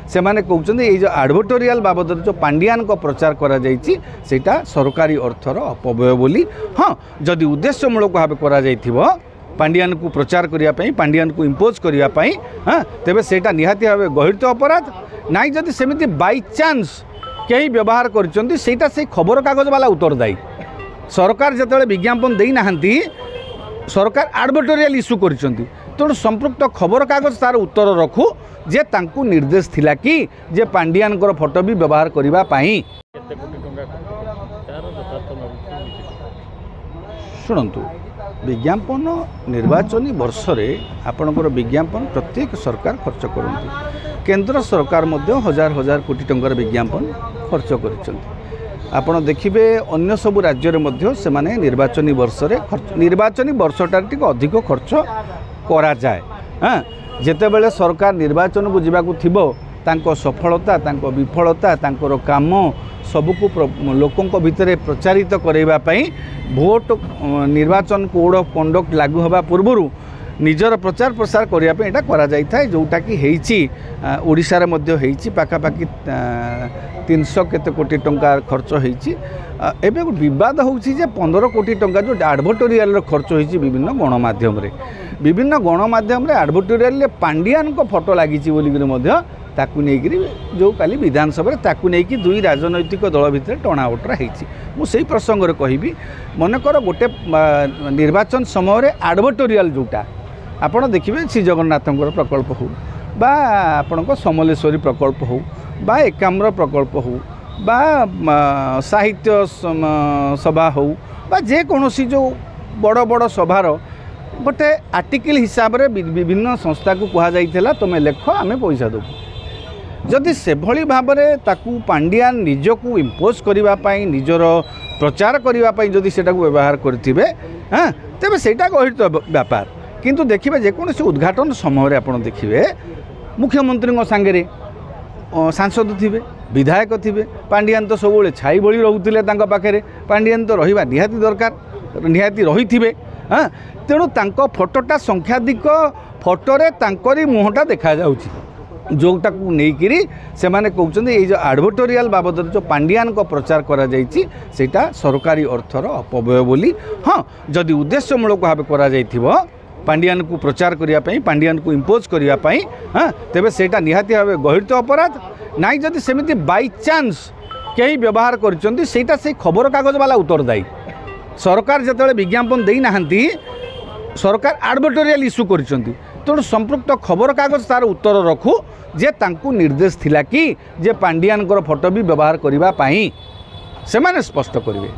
से माने कहउछन्ते ए जो एडवर्टोरियल बाबद जो पांडियान को प्रचार करा जायछि सेटा सरकारी अर्थर अपव्यय बोली। हाँ जदि उद्देश्यमूलक भाव करा जायथिबो पांडियान को प्रचार करने पांडियान को इम्पोज करने हाँ तेरे सेटा निहाती भाव गहित अपराध नाई जदि सेमिति बाई चांस कहीं व्यवहार करटा से खबर कागज वाला उत्तरदायी। सरकार जिते विज्ञापन देना सरकार एडवर्टोरियल इश्यू कर तेणु संपृक्त खबर कागज तार उत्तर रखू जे तांकू निर्देश थिला कि जे पांडियान फोटो भी व्यवहार करने। शुणु विज्ञापन निर्वाचनी वर्ष रे आपणकर विज्ञापन प्रत्येक सरकार खर्च करती। केंद्र सरकार मध्य हजार हजार कोटी टंकार विज्ञापन खर्च करछन्ति। आपण देखिबे अन्य सबु राज्य रे मध्य से माने निर्वाचनी वर्ष रे निर्वाचनी वर्षटा टिक अधिक खर्च करा जाए। हाँ जेते बेले सरकार निर्वाचन को जीवाकू थिबो तांको सफलता तांको विफलता तांकर काम सबको लोकों भितर प्रचारित करैबा पई भोट निर्वाचन कोड ऑफ कंडक्ट लागू होबा पूर्वरु निजर प्रचार प्रसार करने यहाँ करा जाए जोटा कि ओडिशा रे मध्य हेइछि पाखापाखि 300 केते कोटी टंका खर्च होइछि। एबे विवाद होउछि जे 15 कोटी टंका जो एडवर्टोरियल खर्च होइछि विभिन्न गणमाध्यम रे एडवर्टोरियल पांडियान को फोटो लागिछि बोली मध्य ताकू नहीं जो काली विधानसभा ताकू नहीं दुई राजनैतिक दल भितर टणाउटरा होइछि। मु सेही प्रसंग रे कहिबी मनकर गोटे निर्वाचन समय एडवर्टोरियल जोटा आपण देखिए श्री जगन्नाथंकर प्रकल्प हो बा आपणक समलेश्वरी प्रकल्प हो बा एकाम्र प्रकल्प हो बा साहित्य सभा हो बा जे कोनोसी जो बड़ बड़ सभार गोटे आर्टिकल हिसाब रे विभिन्न संस्था को कहा जाइथिला तमे लेख आमे पैसा देबू। जदि से भली भाव में ताकू पांडियान निजकू इम्पोज करने निजर प्रचार करने जदि सेटा को व्यवहार करेंगे हाँ तेरे सेटा गहित व्यापार। किंतु देखिए जेकोसी उद्घाटन समय आप देखिए मुख्यमंत्री सांगे सांसद थे विधायक थे पांडियान तो सब छाई भली रोते पाखे पांडियान तो रहा निहाती दरकार निहाती रही थे। हाँ तेणु फोटोटा संख्याधिक फोटोरे तांकरी मुहटा देखा जाउछि जोटा को लेकिन से माने कहउछन्ते ए जो एडवर्टोरियल बाबद जो पांडियान को प्रचार करा जायछि सेटा सरकारी अर्थर अपव्यय बोली। हाँ जदि उद्देश्यमूलक भाव करा जायथिबो पांडियान को प्रचार करने पांडियान को इम्पोज करने हाँ तेरे सेटा निहाती भाव गहित अपराध नाई जदि सेमिति बाई चांस कहीं व्यवहार करटा से खबर कागज वाला उत्तरदायी। सरकार जिते विज्ञापन देना सरकार एडवर्टोरियल इश्यू कर तेणु संपृक्त खबर कागज तार उत्तर रखू जे तांकू निर्देश थिला कि जे पांडियान फोटो भी व्यवहार करने से माने स्पष्ट करेंगे।